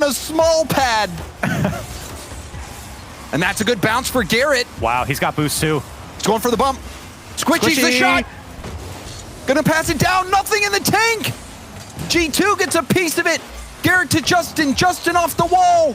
a small pad. And that's a good bounce for Garrett. Wow, he's got boost too. He's going for the bump. Squishy's the shot. Gonna pass it down, nothing in the tank. G2 gets a piece of it. Garrett to Justin, Justin off the wall.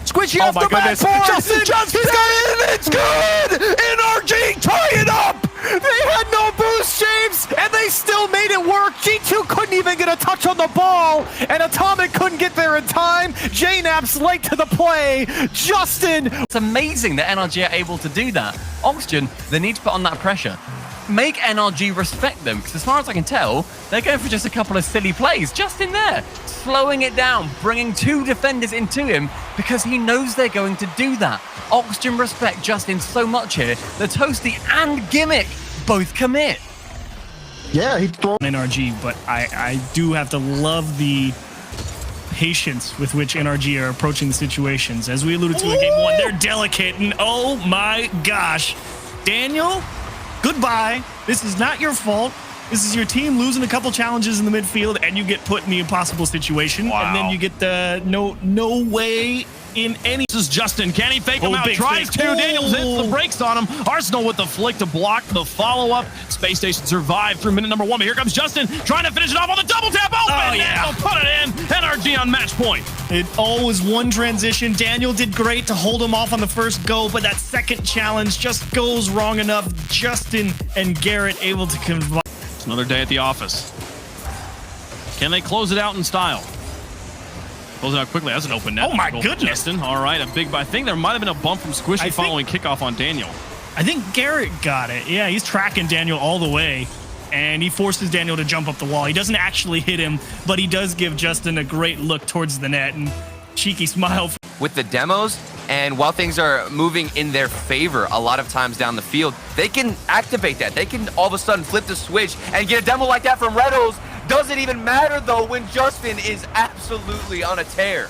Squishy off the backboard. Justin got it, it's good! NRG, tie it up! They had no boost, James, and they still made it work. G2 couldn't even get a touch on the ball, and Atomic couldn't get there in time. JNAP's late to the play. Justin. It's amazing that NRG are able to do that. Oxygen, they need to put on that pressure. Make NRG respect them, because as far as I can tell, they're going for just a couple of silly plays just in there. Slowing it down, bringing two defenders into him, because he knows they're going to do that. Oxygen respect Justin so much here. The Toasty and Gimmick both commit. Yeah, he throw NRG, but I do have to love the patience with which NRG are approaching the situations. As we alluded to in game one, they're delicate, and oh my gosh. Daniel, goodbye. This is not your fault. This is your team losing a couple challenges in the midfield, and you get put in the impossible situation. Wow. And then you get the no way in any. This is Justin. Can he fake him out? Tries to. Daniels hits the brakes on him. Arsenal with the flick to block the follow-up. Space Station survived through minute number 1, but here comes Justin trying to finish it off on the double tap. Open. Oh, yeah. Put it in. NRG on match point. It all was one transition. Daniel did great to hold him off on the first go, but that second challenge just goes wrong enough. Justin and Garrett able to combine. Another day at the office. Can they close it out in style? Close it out quickly. That's an open net. Oh my goodness. Justin. All right, a big. I think there might have been a bump from Squishy following kickoff on Daniel. I think Garrett got it. Yeah, he's tracking Daniel all the way, and he forces Daniel to jump up the wall. He doesn't actually hit him, but he does give Justin a great look towards the net and cheeky smile. With the demos, and while things are moving in their favor a lot of times down the field, they can activate that. They can all of a sudden flip the switch and get a demo like that from Red Hills. Doesn't even matter though when Justin is absolutely on a tear.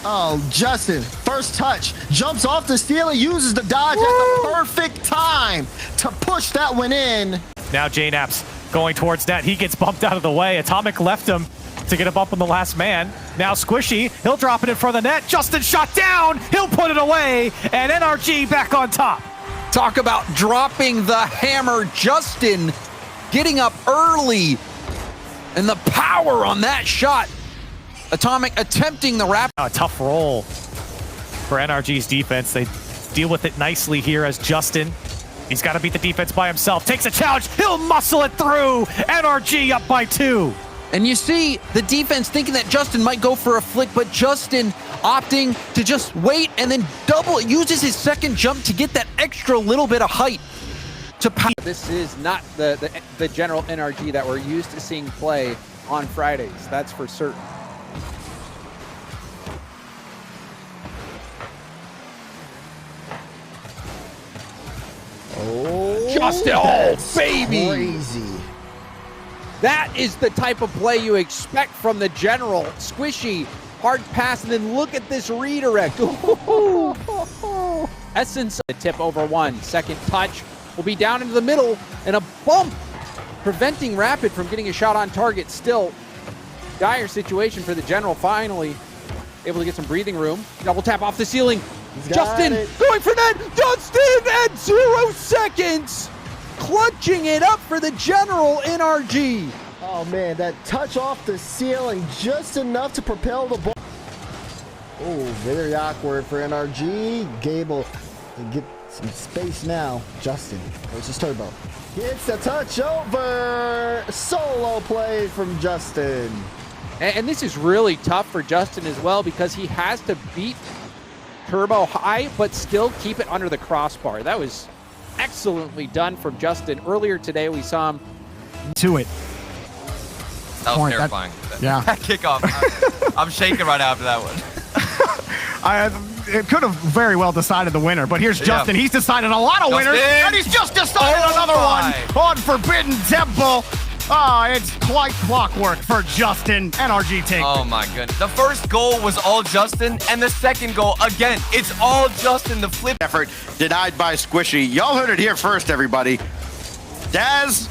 Oh, Justin, first touch, jumps off the ceiling, uses the dodge at the perfect time to push that one in. Now JNAP's going towards net. He gets bumped out of the way. Atomic left him to get a bump on the last man. Now Squishy, he'll drop it in front of the net. Justin shot down, he'll put it away, and NRG back on top. Talk about dropping the hammer. Justin getting up early, and the power on that shot. Atomic attempting the wrap. A tough roll for NRG's defense. They deal with it nicely here as Justin. He's got to beat the defense by himself. Takes a challenge, he'll muscle it through. NRG up by 2. And you see the defense thinking that Justin might go for a flick, but Justin opting to just wait and then uses his second jump to get that extra little bit of height to power. This is not the general NRG that we're used to seeing play on Fridays, that's for certain. Oh, Justin, oh baby! Crazy. That is the type of play you expect from the general. Squishy, hard pass, and then look at this redirect. Essence, the tip over 1. Second touch will be down into the middle, and a bump preventing Rapid from getting a shot on target. Still, dire situation for the general. Finally able to get some breathing room. Double tap off the ceiling. Justin going for net. Justin at 0 seconds. Clutching it up for the general NRG. Oh man, that touch off the ceiling just enough to propel the ball. Oh, very awkward for NRG. Gable can get some space now. Justin versus Turbo. Gets the touch over. Solo play from Justin. And this is really tough for Justin as well because he has to beat Turbo high, but still keep it under the crossbar. That was excellently done from Justin. Earlier today, we saw him to it. That was terrifying. Yeah. That kickoff. I'm shaking right after that one. It could have very well decided the winner, but here's Justin. He's decided a lot of winners, and he's just decided another one on Forbidden Temple. Oh, it's quite clockwork for Justin. NRG take. Oh my goodness. The first goal was all Justin, and the second goal, again, it's all Justin. The flip effort denied by Squishy. Y'all heard it here first, everybody. Daz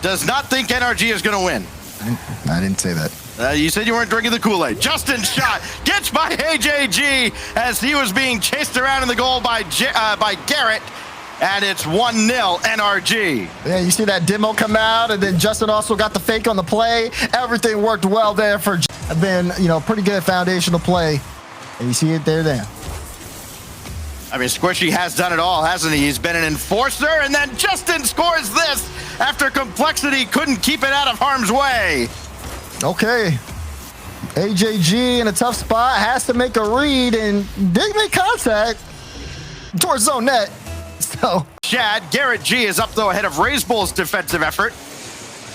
does not think NRG is going to win. I didn't say that. You said you weren't drinking the Kool-Aid. Justin's shot gets by AJG as he was being chased around in the goal by Garrett. And it's 1-0 NRG. Yeah, you see that demo come out, and then Justin also got the fake on the play. Everything worked well there for then, you know, pretty good foundational play. And you see it there then. I mean, Squishy has done it all, hasn't he? He's been an enforcer, and then Justin scores this after Complexity couldn't keep it out of harm's way. Okay. AJG in a tough spot, has to make a read, and did make contact towards zone net. So Chad, Garrett G is up though ahead of Razebull's defensive effort.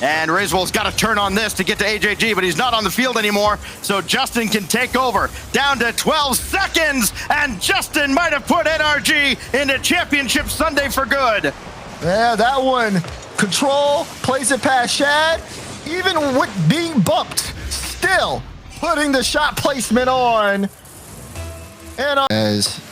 And Razebull's got to turn on this to get to AJG, but he's not on the field anymore, so Justin can take over. Down to 12 seconds, and Justin might have put NRG into Championship Sunday for good. yeah, that one. Control, plays it past Shad. Even with being bumped, still putting the shot placement on. And as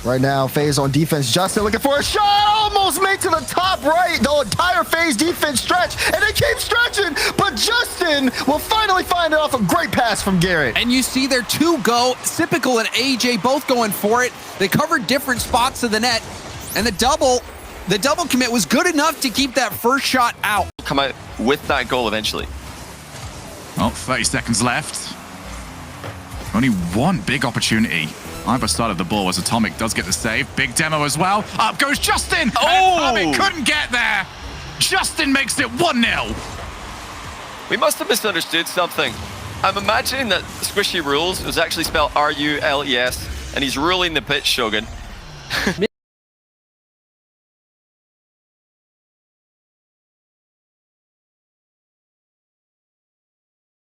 right now, FaZe on defense. Justin looking for a shot, almost made to the top right. The entire FaZe defense stretch, and they keep stretching, but Justin will finally find it off a great pass from Garrett. And you see their two go, Sypical and AJ both going for it. They covered different spots of the net, and the double commit was good enough to keep that first shot out. Come out with that goal eventually. Oh, 30 seconds left. Only one big opportunity either side of the ball as Atomic does get the save. Big demo as well. Up goes Justin. Oh! Atomic couldn't get there. Justin makes it 1-0. We must have misunderstood something. I'm imagining that Squishy Rules was actually spelled RULES, and he's ruling the pitch, Shogun.